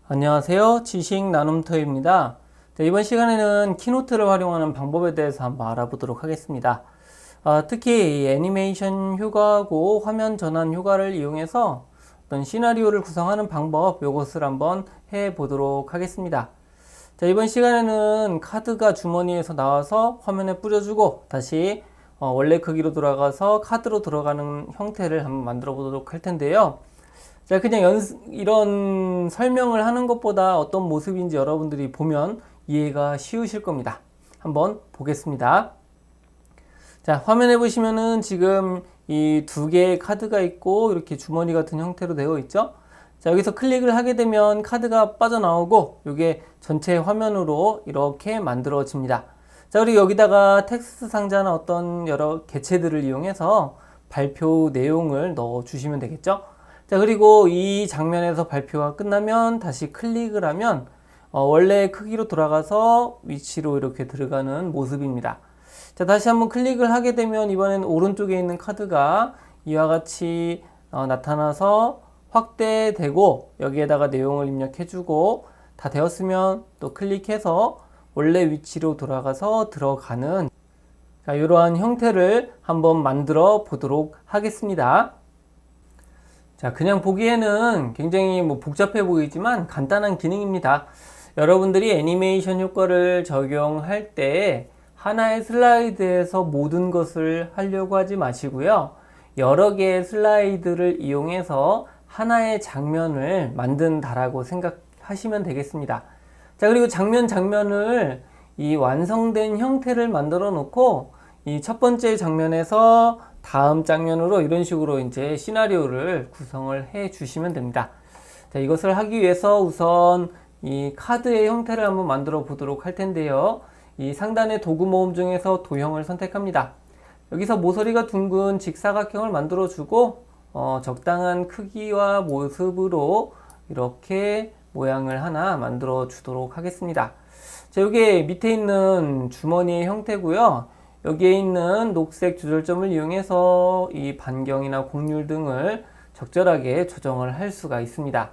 안녕하세요. 지식 나눔터입니다. 이번 시간에는 키노트를 활용하는 방법에 대해서 한번 알아보도록 하겠습니다. 특히 이 애니메이션 효과하고 화면 전환 효과를 이용해서 어떤 시나리오를 구성하는 방법, 이것을 한번 해보도록 하겠습니다. 이번 시간에는 카드가 주머니에서 나와서 화면에 뿌려주고 다시 원래 크기로 돌아가서 카드로 들어가는 형태를 한번 만들어 보도록 할 텐데요. 자, 그냥 이런 설명을 하는 것보다 어떤 모습인지 여러분들이 보면 이해가 쉬우실 겁니다. 한번 보겠습니다. 자, 화면에 보시면은 지금 이 두 개의 카드가 있고 이렇게 주머니 같은 형태로 되어 있죠. 자, 여기서 클릭을 하게 되면 카드가 빠져나오고 이게 전체 화면으로 이렇게 만들어집니다. 자, 그리고 여기다가 텍스트 상자나 어떤 여러 개체들을 이용해서 발표 내용을 넣어 주시면 되겠죠. 자, 그리고 이 장면에서 발표가 끝나면 다시 클릭을 하면 원래 크기로 돌아가서 위치로 이렇게 들어가는 모습입니다. 자, 다시 한번 클릭을 하게 되면 이번엔 오른쪽에 있는 카드가 이와 같이 나타나서 확대되고 여기에다가 내용을 입력해주고 다 되었으면 또 클릭해서 원래 위치로 돌아가서 들어가는 이러한 형태를 한번 만들어 보도록 하겠습니다. 자, 그냥 보기에는 굉장히 복잡해 보이지만 간단한 기능입니다. 여러분들이 애니메이션 효과를 적용할 때 하나의 슬라이드에서 모든 것을 하려고 하지 마시고요. 여러 개의 슬라이드를 이용해서 하나의 장면을 만든다라고 생각하시면 되겠습니다. 자, 그리고 장면을 이 완성된 형태를 만들어 놓고 이 첫 번째 장면에서 다음 장면으로 이런 식으로 이제 시나리오를 구성을 해 주시면 됩니다. 자, 이것을 하기 위해서 우선 이 카드의 형태를 한번 만들어 보도록 할 텐데요. 이 상단의 도구 모음 중에서 도형을 선택합니다. 여기서 모서리가 둥근 직사각형을 만들어 주고 적당한 크기와 모습으로 이렇게 모양을 하나 만들어 주도록 하겠습니다. 자, 이게 밑에 있는 주머니의 형태고요. 여기에 있는 녹색 조절점을 이용해서 이 반경이나 곡률 등을 적절하게 조정을 할 수가 있습니다.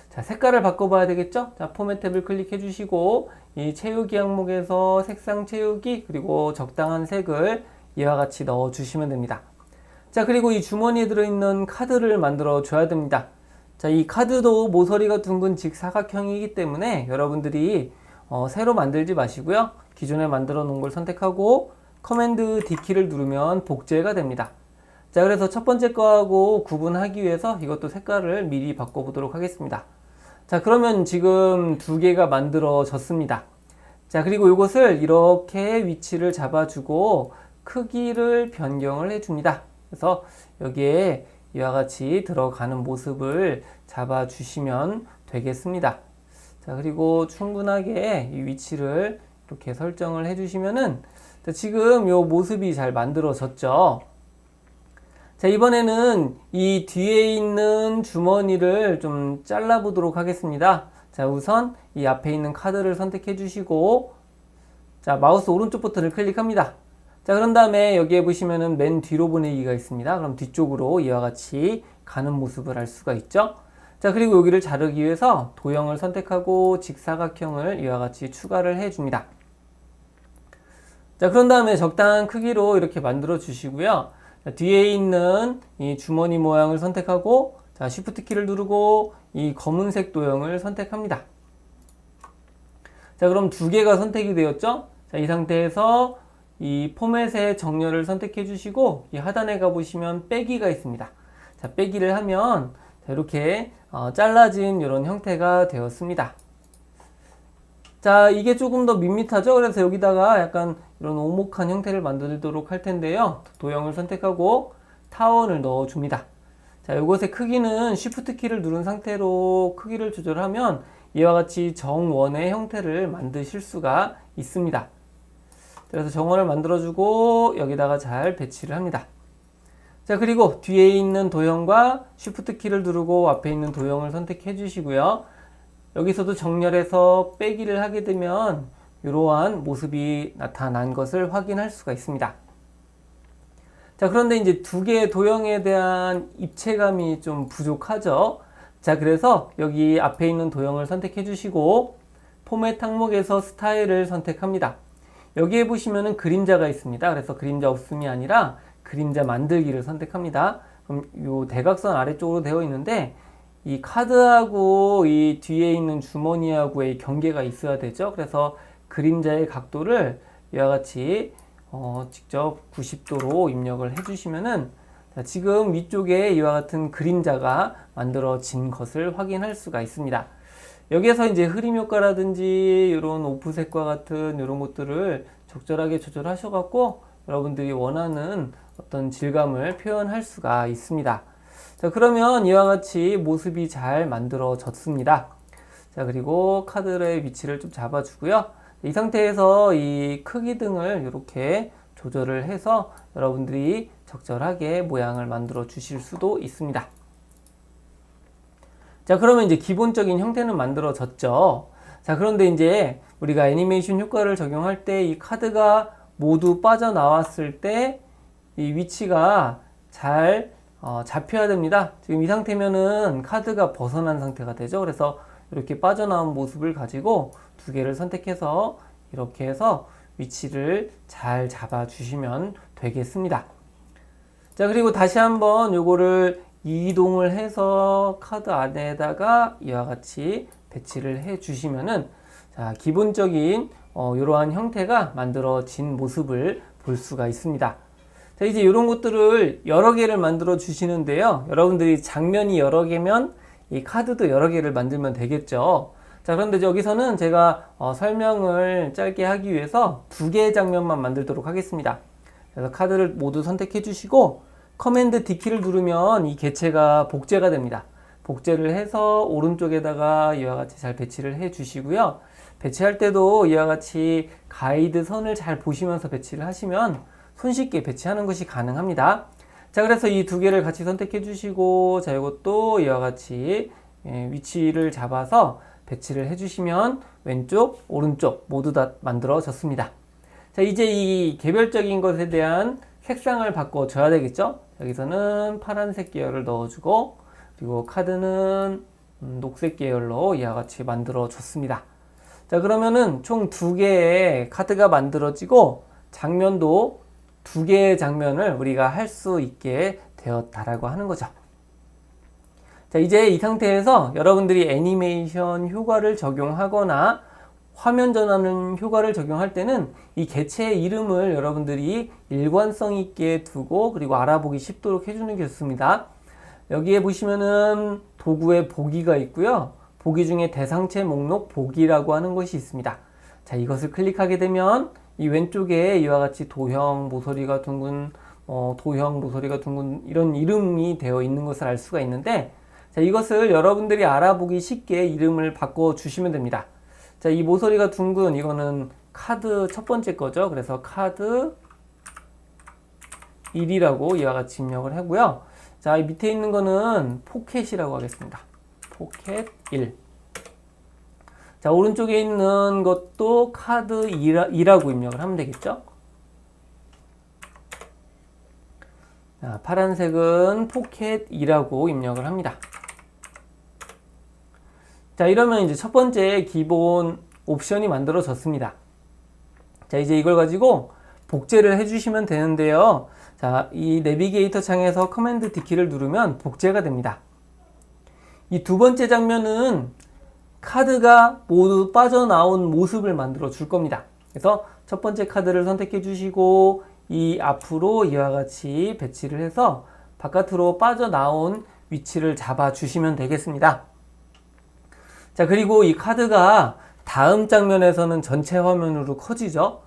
자, 색깔을 바꿔봐야 되겠죠? 자, 포맷 탭을 클릭해 주시고 이 채우기 항목에서 색상 채우기 그리고 적당한 색을 이와 같이 넣어 주시면 됩니다. 자, 그리고 이 주머니에 들어있는 카드를 만들어 줘야 됩니다. 자, 이 카드도 모서리가 둥근 직사각형이기 때문에 여러분들이 새로 만들지 마시고요. 기존에 만들어 놓은 걸 선택하고 커맨드 D키를 누르면 복제가 됩니다. 자, 그래서 첫 번째 거하고 구분하기 위해서 이것도 색깔을 미리 바꿔보도록 하겠습니다. 자, 그러면 지금 두 개가 만들어졌습니다. 자, 그리고 이것을 이렇게 위치를 잡아주고 크기를 변경을 해줍니다. 그래서 여기에 이와 같이 들어가는 모습을 잡아주시면 되겠습니다. 자, 그리고 충분하게 이 위치를 이렇게 설정을 해주시면은 지금 이 모습이 잘 만들어졌죠. 자, 이번에는 이 뒤에 있는 주머니를 좀 잘라 보도록 하겠습니다. 자, 우선 이 앞에 있는 카드를 선택해 주시고 자, 마우스 오른쪽 버튼을 클릭합니다. 자, 그런 다음에 여기에 보시면은 맨 뒤로 보내기가 있습니다. 그럼 뒤쪽으로 이와 같이 가는 모습을 할 수가 있죠. 자, 그리고 여기를 자르기 위해서 도형을 선택하고 직사각형을 이와 같이 추가를 해 줍니다. 자, 그런 다음에 적당한 크기로 이렇게 만들어 주시고요. 자, 뒤에 있는 이 주머니 모양을 선택하고 자, Shift 키를 누르고 이 검은색 도형을 선택합니다. 자, 그럼 두 개가 선택이 되었죠? 자, 이 상태에서 이 포맷의 정렬을 선택해 주시고 이 하단에 가보시면 빼기가 있습니다. 자, 빼기를 하면 자, 이렇게 잘라진 이런 형태가 되었습니다. 자, 이게 조금 더 밋밋하죠? 그래서 여기다가 약간 이런 오목한 형태를 만들도록 할 텐데요. 도형을 선택하고 타원을 넣어 줍니다. 자, 이것의 크기는 Shift 키를 누른 상태로 크기를 조절하면 이와 같이 정원의 형태를 만드실 수가 있습니다. 그래서 정원을 만들어주고 여기다가 잘 배치를 합니다. 자, 그리고 뒤에 있는 도형과 Shift 키를 누르고 앞에 있는 도형을 선택해 주시고요. 여기서도 정렬해서 빼기를 하게 되면 이러한 모습이 나타난 것을 확인할 수가 있습니다. 자, 그런데 이제 두 개의 도형에 대한 입체감이 좀 부족하죠. 자, 그래서 여기 앞에 있는 도형을 선택해 주시고 포맷 항목에서 스타일을 선택합니다. 여기에 보시면은 그림자가 있습니다. 그래서 그림자 없음이 아니라 그림자 만들기를 선택합니다. 그럼 이 대각선 아래쪽으로 되어 있는데 이 카드하고 이 뒤에 있는 주머니하고의 경계가 있어야 되죠. 그래서 그림자의 각도를 이와 같이 직접 90도로 입력을 해주시면은 지금 위쪽에 이와 같은 그림자가 만들어진 것을 확인할 수가 있습니다. 여기에서 이제 흐림 효과라든지 이런 오프셋과 같은 이런 것들을 적절하게 조절하셔갖고 여러분들이 원하는 어떤 질감을 표현할 수가 있습니다. 자, 그러면 이와 같이 모습이 잘 만들어졌습니다. 자, 그리고 카드의 위치를 좀 잡아주고요. 이 상태에서 이 크기 등을 이렇게 조절을 해서 여러분들이 적절하게 모양을 만들어 주실 수도 있습니다. 자, 그러면 이제 기본적인 형태는 만들어졌죠. 자, 그런데 이제 우리가 애니메이션 효과를 적용할 때 이 카드가 모두 빠져나왔을 때 이 위치가 잘 잡혀야 됩니다. 지금 이 상태면은 카드가 벗어난 상태가 되죠. 그래서 이렇게 빠져나온 모습을 가지고 두 개를 선택해서 이렇게 해서 위치를 잘 잡아 주시면 되겠습니다. 자, 그리고 다시 한번 요거를 이동을 해서 카드 안에다가 이와 같이 배치를 해 주시면은 자, 기본적인 이러한 형태가 만들어진 모습을 볼 수가 있습니다. 자, 이제 이런 것들을 여러 개를 만들어 주시는데요. 여러분들이 장면이 여러 개면 이 카드도 여러 개를 만들면 되겠죠. 자, 그런데 여기서는 제가 설명을 짧게 하기 위해서 두 개의 장면만 만들도록 하겠습니다. 그래서 카드를 모두 선택해 주시고 커맨드 D키를 누르면 이 개체가 복제가 됩니다. 복제를 해서 오른쪽에다가 이와 같이 잘 배치를 해 주시고요. 배치할 때도 이와 같이 가이드 선을 잘 보시면서 배치를 하시면 손쉽게 배치하는 것이 가능합니다. 자, 그래서 이 두 개를 같이 선택해 주시고 자, 이것도 이와 같이 위치를 잡아서 배치를 해 주시면 왼쪽, 오른쪽 모두 다 만들어졌습니다. 자, 이제 이 개별적인 것에 대한 색상을 바꿔줘야 되겠죠? 여기서는 파란색 계열을 넣어주고 그리고 카드는 녹색 계열로 이와 같이 만들어줬습니다. 자, 그러면은 총 두 개의 카드가 만들어지고 장면도 두 개의 장면을 우리가 할 수 있게 되었다라고 하는 거죠. 자, 이제 이 상태에서 여러분들이 애니메이션 효과를 적용하거나 화면 전환 효과를 적용할 때는 이 개체의 이름을 여러분들이 일관성 있게 두고 그리고 알아보기 쉽도록 해주는 게 좋습니다. 여기에 보시면은 도구에 보기가 있고요. 보기 중에 대상체 목록 보기라고 하는 것이 있습니다. 자, 이것을 클릭하게 되면 이 왼쪽에 이와 같이 도형, 모서리가 둥근, 도형, 모서리가 둥근 이런 이름이 되어 있는 것을 알 수가 있는데 자, 이것을 여러분들이 알아보기 쉽게 이름을 바꿔주시면 됩니다. 자, 이 모서리가 둥근 이거는 카드 첫 번째 거죠. 그래서 카드 1이라고 이와 같이 입력을 하고요. 자, 이 밑에 있는 거는 포켓이라고 하겠습니다. 포켓 1. 자, 오른쪽에 있는 것도 카드 2라고 입력을 하면 되겠죠. 자, 파란색은 포켓 2라고 입력을 합니다. 자, 이러면 이제 첫 번째 기본 옵션이 만들어졌습니다. 자, 이제 이걸 가지고 복제를 해주시면 되는데요. 자, 이 내비게이터 창에서 커맨드 D키를 누르면 복제가 됩니다. 이 두 번째 장면은 카드가 모두 빠져나온 모습을 만들어 줄 겁니다. 그래서 첫 번째 카드를 선택해 주시고 이 앞으로 이와 같이 배치를 해서 바깥으로 빠져나온 위치를 잡아 주시면 되겠습니다. 자, 그리고 이 카드가 다음 장면에서는 전체 화면으로 커지죠.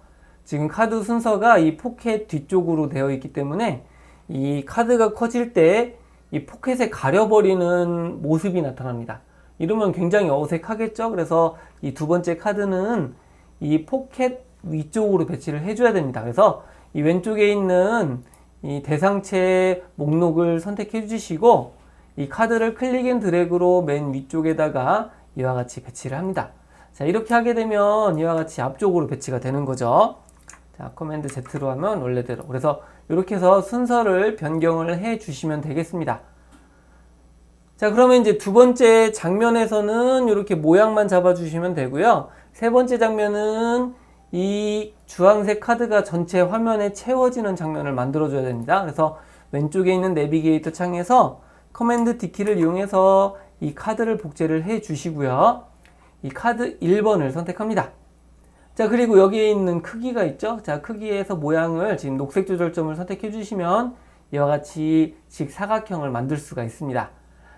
지금 카드 순서가 이 포켓 뒤쪽으로 되어 있기 때문에 이 카드가 커질 때 이 포켓에 가려버리는 모습이 나타납니다. 이러면 굉장히 어색하겠죠. 그래서 이 두 번째 카드는 이 포켓 위쪽으로 배치를 해줘야 됩니다. 그래서 이 왼쪽에 있는 이 대상체 목록을 선택해 주시고 이 카드를 클릭 앤 드래그로 맨 위쪽에다가 이와 같이 배치를 합니다. 자, 이렇게 하게 되면 이와 같이 앞쪽으로 배치가 되는 거죠. 자, 커맨드 Z로 하면 원래대로. 그래서 이렇게 해서 순서를 변경을 해 주시면 되겠습니다. 자, 그러면 이제 두 번째 장면에서는 이렇게 모양만 잡아주시면 되고요. 세 번째 장면은 이 주황색 카드가 전체 화면에 채워지는 장면을 만들어줘야 됩니다. 그래서 왼쪽에 있는 내비게이터 창에서 커맨드 D키를 이용해서 이 카드를 복제를 해 주시고요. 이 카드 1번을 선택합니다. 자, 그리고 여기에 있는 크기가 있죠. 자, 크기에서 모양을 지금 녹색 조절점을 선택해 주시면 이와 같이 직사각형을 만들 수가 있습니다.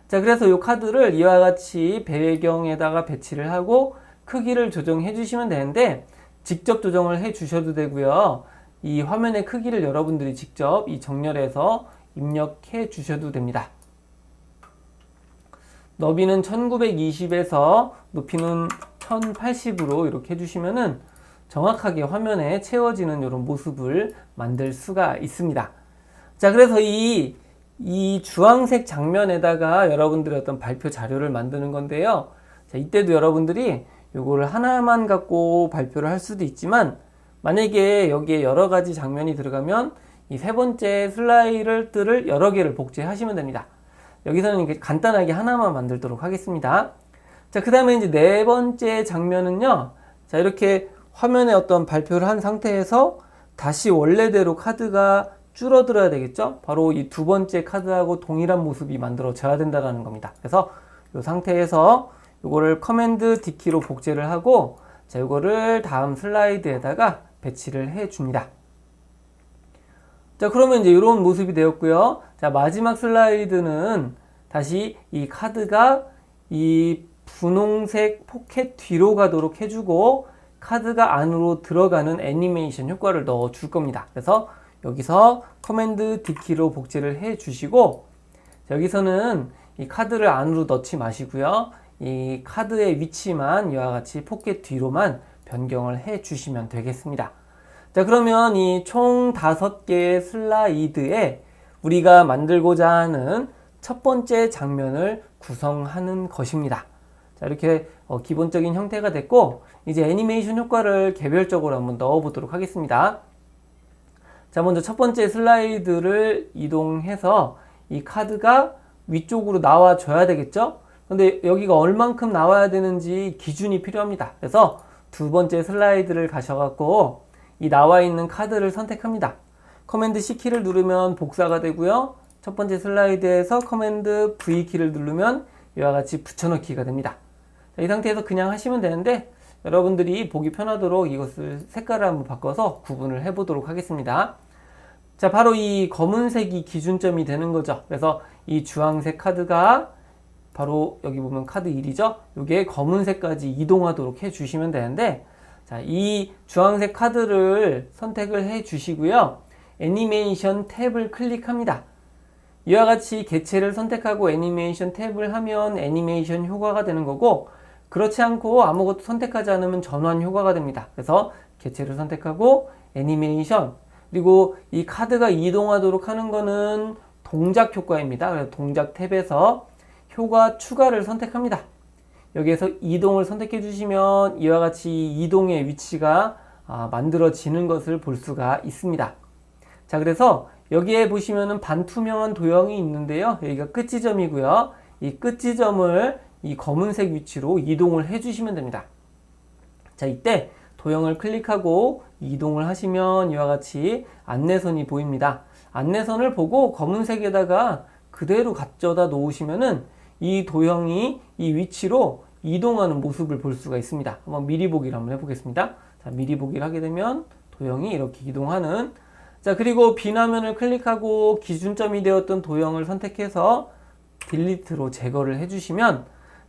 자, 그래서 이 카드를 이와 같이 배경에다가 배치를 하고 크기를 조정해 주시면 되는데 직접 조정을 해 주셔도 되고요. 이 화면의 크기를 여러분들이 직접 이 정렬해서 입력해 주셔도 됩니다. 너비는 1920에서 높이는 1080으로 이렇게 해주시면은 정확하게 화면에 채워지는 이런 모습을 만들 수가 있습니다. 자, 그래서 이 주황색 장면에다가 여러분들의 어떤 발표 자료를 만드는 건데요. 자, 이때도 여러분들이 요거를 하나만 갖고 발표를 할 수도 있지만 만약에 여기에 여러 가지 장면이 들어가면 이 세 번째 슬라이드를 여러 개를 복제하시면 됩니다. 여기서는 이렇게 간단하게 하나만 만들도록 하겠습니다. 자, 그 다음에 이제 네 번째 장면은요. 자, 이렇게 화면에 어떤 발표를 한 상태에서 다시 원래대로 카드가 줄어들어야 되겠죠? 바로 이 두 번째 카드하고 동일한 모습이 만들어져야 된다는 겁니다. 그래서 이 상태에서 이거를 커맨드 D키로 복제를 하고 자, 이거를 다음 슬라이드에다가 배치를 해 줍니다. 자, 그러면 이제 이런 모습이 되었고요. 자, 마지막 슬라이드는 다시 이 카드가 이 분홍색 포켓 뒤로 가도록 해주고 카드가 안으로 들어가는 애니메이션 효과를 넣어 줄 겁니다. 그래서 여기서 커맨드 D키로 복제를 해 주시고 여기서는 이 카드를 안으로 넣지 마시고요. 이 카드의 위치만 이와 같이 포켓 뒤로만 변경을 해 주시면 되겠습니다. 자, 그러면 이 총 5개의 슬라이드에 우리가 만들고자 하는 첫 번째 장면을 구성하는 것입니다. 자, 이렇게 기본적인 형태가 됐고 이제 애니메이션 효과를 개별적으로 한번 넣어 보도록 하겠습니다. 자, 먼저 첫 번째 슬라이드를 이동해서 이 카드가 위쪽으로 나와줘야 되겠죠? 근데 여기가 얼만큼 나와야 되는지 기준이 필요합니다. 그래서 두 번째 슬라이드를 가셔갖고 이 나와 있는 카드를 선택합니다. 커맨드 C키를 누르면 복사가 되고요. 첫 번째 슬라이드에서 커맨드 V키를 누르면 이와 같이 붙여넣기가 됩니다. 자, 이 상태에서 그냥 하시면 되는데 여러분들이 보기 편하도록 이것을 색깔을 한번 바꿔서 구분을 해보도록 하겠습니다. 자, 바로 이 검은색이 기준점이 되는 거죠. 그래서 이 주황색 카드가 바로 여기 보면 카드 1이죠. 이게 검은색까지 이동하도록 해주시면 되는데 자, 이 주황색 카드를 선택을 해 주시고요. 애니메이션 탭을 클릭합니다. 이와 같이 개체를 선택하고 애니메이션 탭을 하면 애니메이션 효과가 되는 거고 그렇지 않고 아무것도 선택하지 않으면 전환 효과가 됩니다. 그래서 개체를 선택하고 애니메이션 그리고 이 카드가 이동하도록 하는 거는 동작 효과입니다. 그래서 동작 탭에서 효과 추가를 선택합니다. 여기에서 이동을 선택해 주시면 이와 같이 이동의 위치가 만들어지는 것을 볼 수가 있습니다. 자, 그래서 여기에 보시면은 반투명한 도형이 있는데요. 여기가 끝 지점이고요. 이 끝 지점을 이 검은색 위치로 이동을 해 주시면 됩니다. 자, 이때 도형을 클릭하고 이동을 하시면 이와 같이 안내선이 보입니다. 안내선을 보고 검은색에다가 그대로 가져다 놓으시면은 이 도형이 이 위치로 이동하는 모습을 볼 수가 있습니다. 한번 미리 보기를 한번 해보겠습니다. 자, 미리 보기를 하게 되면 도형이 이렇게 이동하는 자, 그리고 빈 화면을 클릭하고 기준점이 되었던 도형을 선택해서 딜리트로 제거를 해주시면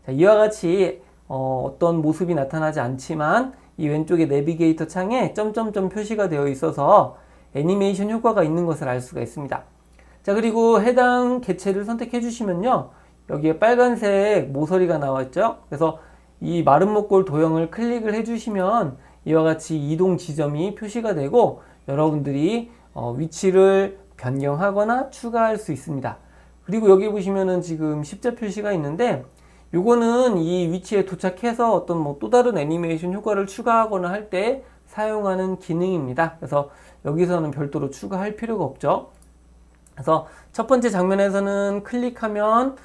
자, 이와 같이 어떤 모습이 나타나지 않지만 이 왼쪽에 내비게이터 창에 점점점 표시가 되어 있어서 애니메이션 효과가 있는 것을 알 수가 있습니다. 자, 그리고 해당 개체를 선택해 주시면요. 여기에 빨간색 모서리가 나와 있죠. 그래서 이 마른 목골 도형을 클릭을 해주시면 이와 같이 이동 지점이 표시가 되고 여러분들이 위치를 변경하거나 추가할 수 있습니다. 그리고 여기 보시면은 지금 십자 표시가 있는데 요거는 이 위치에 도착해서 어떤 또 다른 애니메이션 효과를 추가하거나 할 때 사용하는 기능입니다. 그래서 여기서는 별도로 추가할 필요가 없죠. 그래서 첫 번째 장면에서는 클릭하면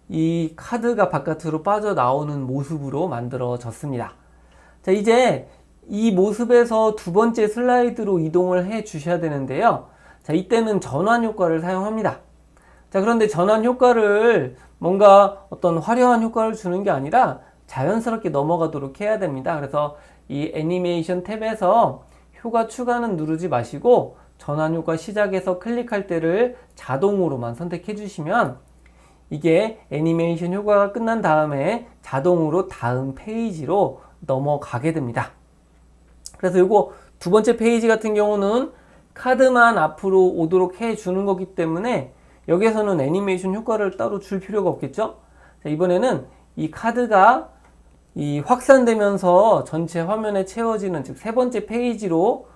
이 카드가 바깥으로 빠져나오는 모습으로 만들어졌습니다. 자, 이제 이 모습에서 두 번째 슬라이드로 이동을 해 주셔야 되는데요. 자, 이때는 전환 효과를 사용합니다. 자, 그런데 전환 효과를 뭔가 어떤 화려한 효과를 주는 게 아니라 자연스럽게 넘어가도록 해야 됩니다. 그래서 이 애니메이션 탭에서 효과 추가는 누르지 마시고 전환 효과 시작에서 클릭할 때를 자동으로만 선택해 주시면 이게 애니메이션 효과가 끝난 다음에 자동으로 다음 페이지로 넘어가게 됩니다. 그래서 이거 두 번째 페이지 같은 경우는 카드만 앞으로 오도록 해 주는 거기 때문에 여기에서는 애니메이션 효과를 따로 줄 필요가 없겠죠? 자, 이번에는 이 카드가 이 확산되면서 전체 화면에 채워지는 즉 세 번째 페이지로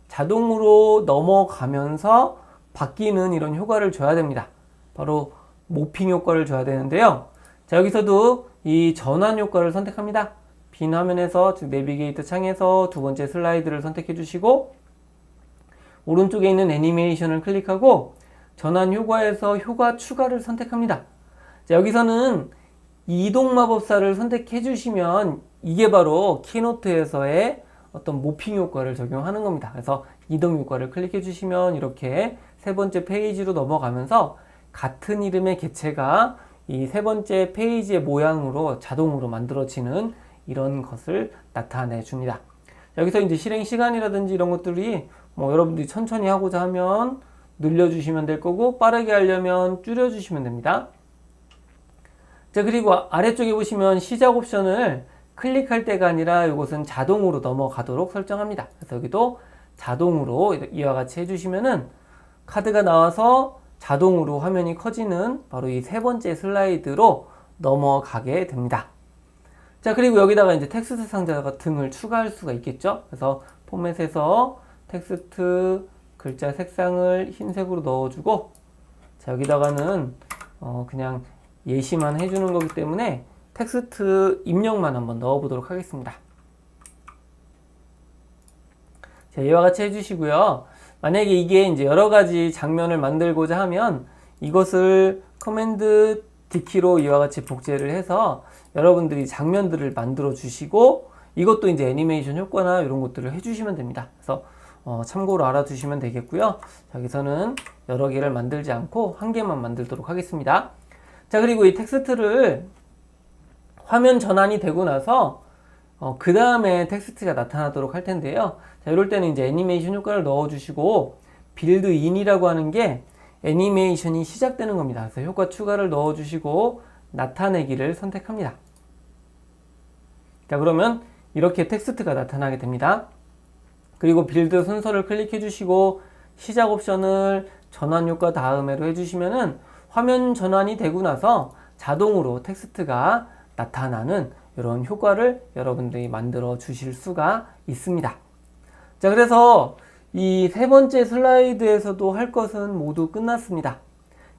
자동으로 넘어가면서 바뀌는 이런 효과를 줘야 됩니다. 바로 모핑 효과를 줘야 되는데요. 자, 여기서도 이 전환 효과를 선택합니다. 빈 화면에서 즉 내비게이터 창에서 두 번째 슬라이드를 선택해 주시고 오른쪽에 있는 애니메이션을 클릭하고 전환 효과에서 효과 추가를 선택합니다. 자, 여기서는 이동 마법사를 선택해 주시면 이게 바로 키노트에서의 어떤 모핑 효과를 적용하는 겁니다. 그래서 이동 효과를 클릭해 주시면 이렇게 세 번째 페이지로 넘어가면서 같은 이름의 객체가 이 세 번째 페이지의 모양으로 자동으로 만들어지는 이런 것을 나타내 줍니다. 여기서 이제 실행 시간이라든지 이런 것들이 뭐 여러분들이 천천히 하고자 하면 늘려주시면 될 거고 빠르게 하려면 줄여주시면 됩니다. 자, 그리고 아래쪽에 보시면 시작 옵션을 클릭할 때가 아니라 이것은 자동으로 넘어가도록 설정합니다. 그래서 여기도 자동으로 이와 같이 해주시면은 카드가 나와서 자동으로 화면이 커지는 바로 이 세 번째 슬라이드로 넘어가게 됩니다. 자, 그리고 여기다가 이제 텍스트 상자 등을 추가할 수가 있겠죠. 그래서 포맷에서 텍스트 글자 색상을 흰색으로 넣어주고, 자, 여기다가는 그냥 예시만 해주는 거기 때문에 텍스트 입력만 한번 넣어보도록 하겠습니다. 자, 이와 같이 해주시고요. 만약에 이게 이제 여러 가지 장면을 만들고자 하면 이것을 커맨드 D키로 이와 같이 복제를 해서 여러분들이 장면들을 만들어 주시고 이것도 이제 애니메이션 효과나 이런 것들을 해주시면 됩니다. 그래서 참고로 알아두시면 되겠고요. 자, 여기서는 여러 개를 만들지 않고 한 개만 만들도록 하겠습니다. 자, 그리고 이 텍스트를 화면 전환이 되고 나서 그 다음에 텍스트가 나타나도록 할 텐데요. 자, 이럴 때는 이제 애니메이션 효과를 넣어주시고 빌드 인이라고 하는 게 애니메이션이 시작되는 겁니다. 그래서 효과 추가를 넣어주시고 나타내기를 선택합니다. 자, 그러면 이렇게 텍스트가 나타나게 됩니다. 그리고 빌드 순서를 클릭해 주시고 시작 옵션을 전환 효과 다음에로 해주시면은 화면 전환이 되고 나서 자동으로 텍스트가 나타나는 이런 효과를 여러분들이 만들어 주실 수가 있습니다. 자, 그래서 이 세 번째 슬라이드에서도 할 것은 모두 끝났습니다.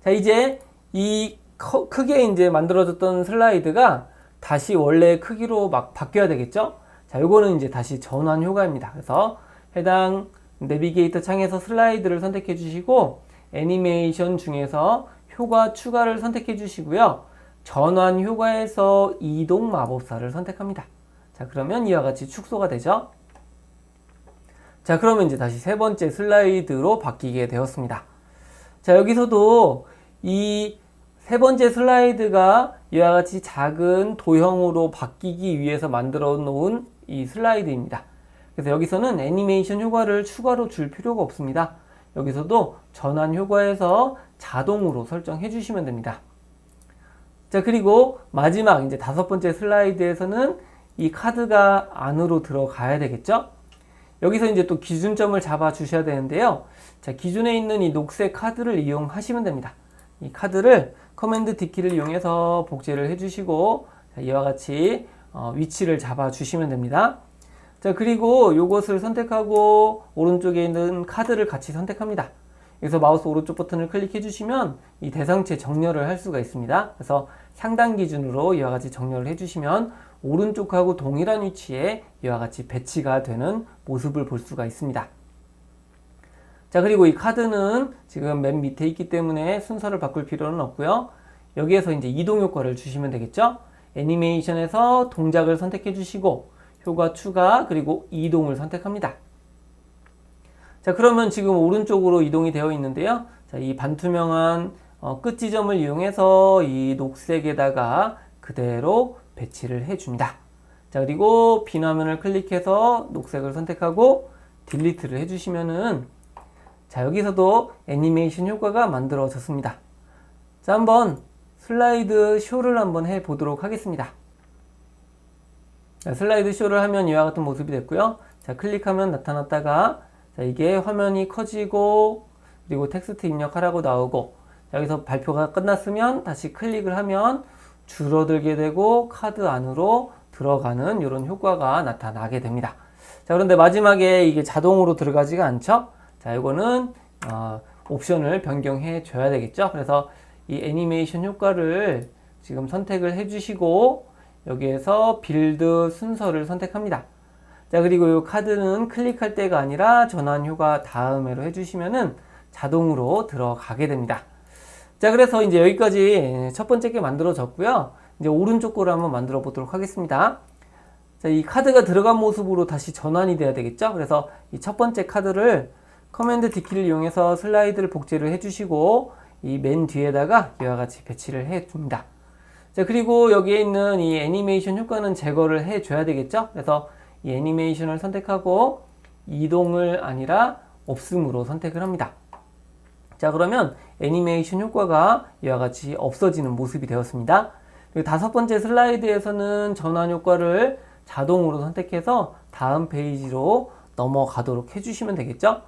자, 이제 이 크게 이제 만들어졌던 슬라이드가 다시 원래 크기로 막 바뀌어야 되겠죠? 자, 요거는 이제 다시 전환 효과입니다. 그래서 해당 내비게이터 창에서 슬라이드를 선택해 주시고 애니메이션 중에서 효과 추가를 선택해 주시고요. 전환 효과에서 이동 마법사를 선택합니다. 자, 그러면 이와 같이 축소가 되죠. 자, 그러면 이제 다시 세 번째 슬라이드로 바뀌게 되었습니다. 자, 여기서도 이 세 번째 슬라이드가 이와 같이 작은 도형으로 바뀌기 위해서 만들어 놓은 이 슬라이드입니다. 그래서 여기서는 애니메이션 효과를 추가로 줄 필요가 없습니다. 여기서도 전환 효과에서 자동으로 설정해 주시면 됩니다. 자, 그리고 마지막 이제 다섯 번째 슬라이드에서는 이 카드가 안으로 들어가야 되겠죠? 여기서 이제 또 기준점을 잡아 주셔야 되는데요. 자, 기준에 있는 이 녹색 카드를 이용하시면 됩니다. 이 카드를 커맨드 D키를 이용해서 복제를 해주시고 이와 같이 위치를 잡아 주시면 됩니다. 자, 그리고 이것을 선택하고 오른쪽에 있는 카드를 같이 선택합니다. 여기서 마우스 오른쪽 버튼을 클릭해 주시면 이 대상체 정렬을 할 수가 있습니다. 그래서 상단 기준으로 이와 같이 정렬을 해주시면 오른쪽하고 동일한 위치에 이와 같이 배치가 되는 모습을 볼 수가 있습니다. 자, 그리고 이 카드는 지금 맨 밑에 있기 때문에 순서를 바꿀 필요는 없고요. 여기에서 이제 이동 효과를 주시면 되겠죠? 애니메이션에서 동작을 선택해 주시고 효과 추가 그리고 이동을 선택합니다. 자, 그러면 지금 오른쪽으로 이동이 되어 있는데요. 자, 이 반투명한 끝 지점을 이용해서 이 녹색에다가 그대로 배치를 해줍니다. 자, 그리고 빈 화면을 클릭해서 녹색을 선택하고 딜리트를 해주시면은 자, 여기서도 애니메이션 효과가 만들어졌습니다. 자, 한번 슬라이드 쇼를 한번 해보도록 하겠습니다. 자, 슬라이드 쇼를 하면 이와 같은 모습이 됐고요. 자, 클릭하면 나타났다가 자, 이게 화면이 커지고 그리고 텍스트 입력하라고 나오고 여기서 발표가 끝났으면 다시 클릭을 하면 줄어들게 되고 카드 안으로 들어가는 이런 효과가 나타나게 됩니다. 자, 그런데 마지막에 이게 자동으로 들어가지가 않죠? 자, 이거는 옵션을 변경해 줘야 되겠죠? 그래서 이 애니메이션 효과를 지금 선택을 해 주시고 여기에서 빌드 순서를 선택합니다. 자, 그리고 이 카드는 클릭할 때가 아니라 전환 효과 다음에로 해주시면은 자동으로 들어가게 됩니다. 자, 그래서 이제 여기까지 첫 번째 게 만들어졌고요. 이제 오른쪽 거를 한번 만들어 보도록 하겠습니다. 자, 이 카드가 들어간 모습으로 다시 전환이 돼야 되겠죠? 그래서 이 첫 번째 카드를 커맨드 D키를 이용해서 슬라이드를 복제를 해주시고 이 맨 뒤에다가 이와 같이 배치를 해줍니다. 자, 그리고 여기에 있는 이 애니메이션 효과는 제거를 해줘야 되겠죠? 그래서 이 애니메이션을 선택하고 이동을 아니라 없음으로 선택을 합니다. 자, 그러면 애니메이션 효과가 이와 같이 없어지는 모습이 되었습니다. 그리고 다섯 번째 슬라이드에서는 전환 효과를 자동으로 선택해서 다음 페이지로 넘어가도록 해주시면 되겠죠?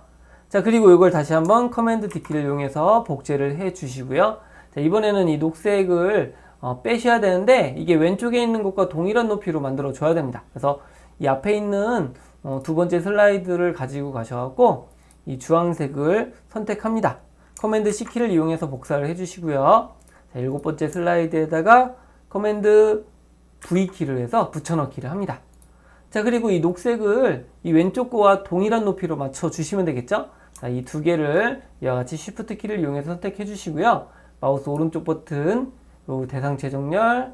자, 그리고 이걸 다시 한번 커맨드 D키를 이용해서 복제를 해 주시고요. 자, 이번에는 이 녹색을 빼셔야 되는데 이게 왼쪽에 있는 것과 동일한 높이로 만들어 줘야 됩니다. 그래서 이 앞에 있는 두 번째 슬라이드를 가지고 가셔갖고 이 주황색을 선택합니다. 커맨드 C키를 이용해서 복사를 해주시고요. 자, 일곱 번째 슬라이드에다가 커맨드 V키를 해서 붙여넣기를 합니다. 자, 그리고 이 녹색을 이 왼쪽 거와 동일한 높이로 맞춰 주시면 되겠죠? 자, 이 두 개를 이와 같이 Shift 키를 이용해서 선택해 주시고요. 마우스 오른쪽 버튼, 대상 재정렬,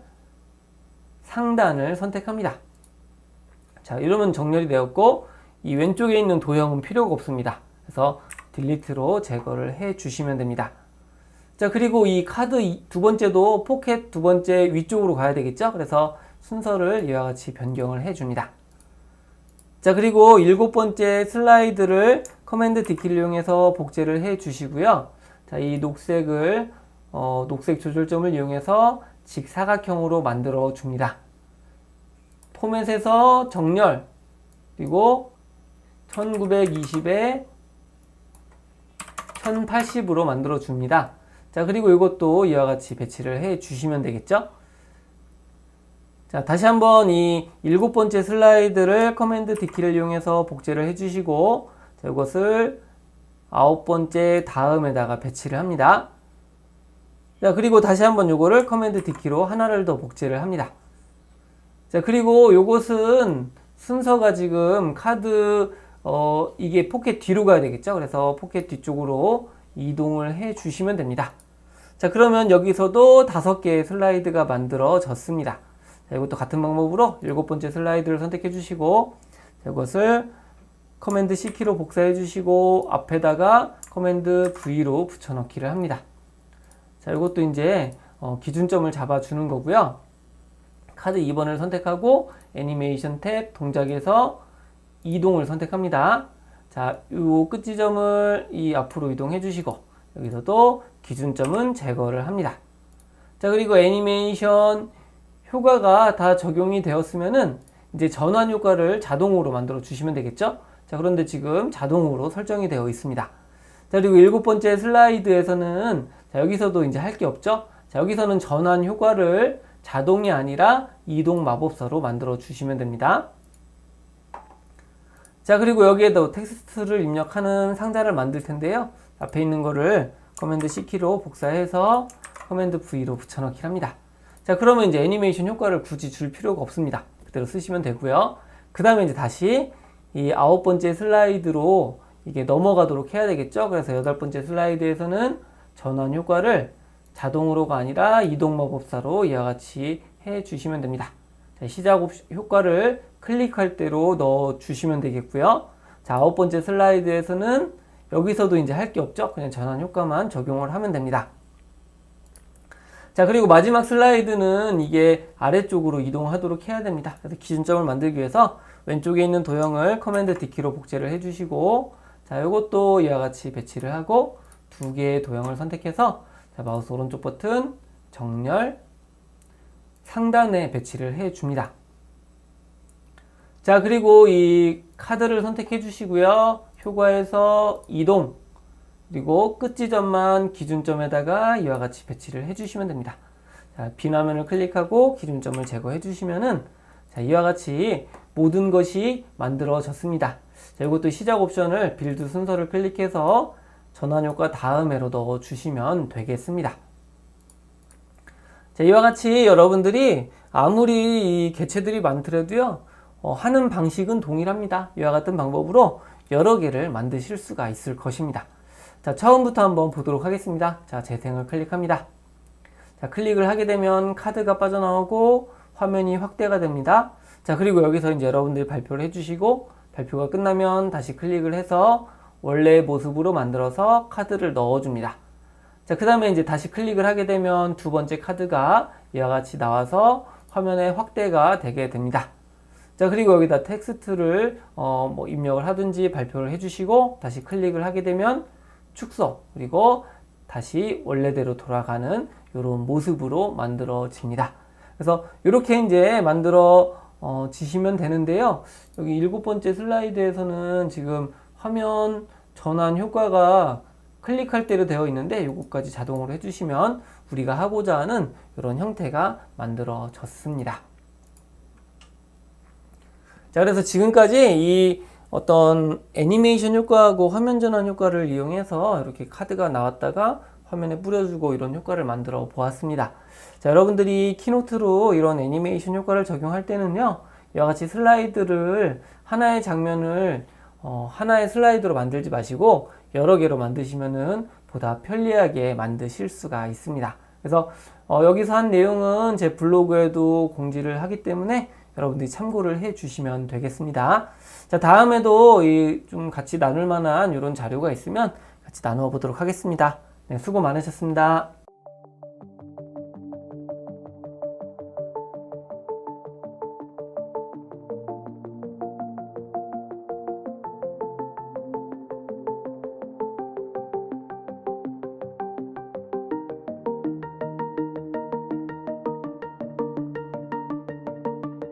상단을 선택합니다. 자, 이러면 정렬이 되었고 이 왼쪽에 있는 도형은 필요가 없습니다. 그래서 딜리트로 제거를 해 주시면 됩니다. 자, 그리고 이 카드 두 번째도 포켓 두 번째 위쪽으로 가야 되겠죠? 그래서 순서를 이와 같이 변경을 해 줍니다. 자, 그리고 일곱 번째 슬라이드를 커맨드 D키를 이용해서 복제를 해 주시고요. 자, 이 녹색을 녹색 조절점을 이용해서 직사각형으로 만들어 줍니다. 포맷에서 정렬, 그리고 1920에 1080으로 만들어 줍니다. 자, 그리고 이것도 이와 같이 배치를 해 주시면 되겠죠? 자, 다시 한번 이 일곱 번째 슬라이드를 커맨드 D키를 이용해서 복제를 해 주시고 자, 이것을 아홉 번째 다음에다가 배치를 합니다. 자, 그리고 다시 한번 요거를 커맨드 D키로 하나를 더 복제를 합니다. 자, 그리고 요것은 순서가 지금 카드 이게 포켓 뒤로 가야 되겠죠? 그래서 포켓 뒤쪽으로 이동을 해 주시면 됩니다. 자, 그러면 여기서도 5개의 슬라이드가 만들어졌습니다. 자, 이것도 같은 방법으로 일곱 번째 슬라이드를 선택해 주시고 자, 이것을 커맨드 C키로 복사해 주시고 앞에다가 커맨드 V로 붙여넣기를 합니다. 자, 이것도 이제 기준점을 잡아주는 거고요. 카드 2번을 선택하고 애니메이션 탭 동작에서 이동을 선택합니다. 자, 이 끝 지점을 이 앞으로 이동해 주시고 여기서도 기준점은 제거를 합니다. 자, 그리고 애니메이션 효과가 다 적용이 되었으면은 이제 전환 효과를 자동으로 만들어 주시면 되겠죠? 자, 그런데 지금 자동으로 설정이 되어 있습니다. 자, 그리고 일곱 번째 슬라이드에서는 자, 여기서도 이제 할 게 없죠? 자, 여기서는 전환 효과를 자동이 아니라 이동 마법사로 만들어 주시면 됩니다. 자, 그리고 여기에도 텍스트를 입력하는 상자를 만들 텐데요. 앞에 있는 거를 커맨드 C키로 복사해서 커맨드 V로 붙여넣기를 합니다. 자, 그러면 이제 애니메이션 효과를 굳이 줄 필요가 없습니다. 그대로 쓰시면 되고요. 그 다음에 이제 다시 이 아홉 번째 슬라이드로 이게 넘어가도록 해야 되겠죠. 그래서 여덟 번째 슬라이드에서는 전환 효과를 자동으로가 아니라 이동 마법사로 이와 같이 해 주시면 됩니다. 자, 시작 효과를 클릭할 대로 넣어 주시면 되겠고요. 자, 9번째 슬라이드에서는 여기서도 이제 할 게 없죠. 그냥 전환 효과만 적용을 하면 됩니다. 자, 그리고 마지막 슬라이드는 이게 아래쪽으로 이동하도록 해야 됩니다. 그래서 기준점을 만들기 위해서 왼쪽에 있는 도형을 커맨드 D키로 복제를 해주시고, 자, 이것도 이와 같이 배치를 하고, 두 개의 도형을 선택해서, 자, 마우스 오른쪽 버튼, 정렬, 상단에 배치를 해줍니다. 자, 그리고 이 카드를 선택해 주시고요. 효과에서 이동, 그리고 끝 지점만 기준점에다가 이와 같이 배치를 해주시면 됩니다. 자, 빈 화면을 클릭하고 기준점을 제거해 주시면은, 자, 이와 같이 모든 것이 만들어졌습니다. 자, 이것도 시작 옵션을 빌드 순서를 클릭해서 전환 효과 다음에로 넣어 주시면 되겠습니다. 자, 이와 같이 여러분들이 아무리 이 개체들이 많더라도요, 하는 방식은 동일합니다. 이와 같은 방법으로 여러 개를 만드실 수가 있을 것입니다. 자, 처음부터 한번 보도록 하겠습니다. 자, 재생을 클릭합니다. 자, 클릭을 하게 되면 카드가 빠져나오고 화면이 확대가 됩니다. 자, 그리고 여기서 이제 여러분들이 발표를 해주시고, 발표가 끝나면 다시 클릭을 해서 원래의 모습으로 만들어서 카드를 넣어줍니다. 자, 그 다음에 이제 다시 클릭을 하게 되면 두 번째 카드가 이와 같이 나와서 화면에 확대가 되게 됩니다. 자, 그리고 여기다 텍스트를 뭐 입력을 하든지 발표를 해주시고, 다시 클릭을 하게 되면 축소, 그리고 다시 원래대로 돌아가는 이런 모습으로 만들어집니다. 그래서 이렇게 이제 만들어 지시면 되는데요. 여기 7번째 슬라이드에서는 지금 화면 전환 효과가 클릭할 대로 되어 있는데, 이것까지 자동으로 해주시면 우리가 하고자 하는 이런 형태가 만들어졌습니다. 자, 그래서 지금까지 이 어떤 애니메이션 효과하고 화면 전환 효과를 이용해서 이렇게 카드가 나왔다가 화면에 뿌려주고 이런 효과를 만들어 보았습니다. 자, 여러분들이 키노트로 이런 애니메이션 효과를 적용할 때는요, 이와 같이 슬라이드를 하나의 장면을 하나의 슬라이드로 만들지 마시고 여러 개로 만드시면은 보다 편리하게 만드실 수가 있습니다. 그래서 여기서 한 내용은 제 블로그에도 공지를 하기 때문에 여러분들이 참고를 해 주시면 되겠습니다. 자, 다음에도 좀 같이 나눌 만한 이런 자료가 있으면 같이 나누어 보도록 하겠습니다. 네, 수고 많으셨습니다.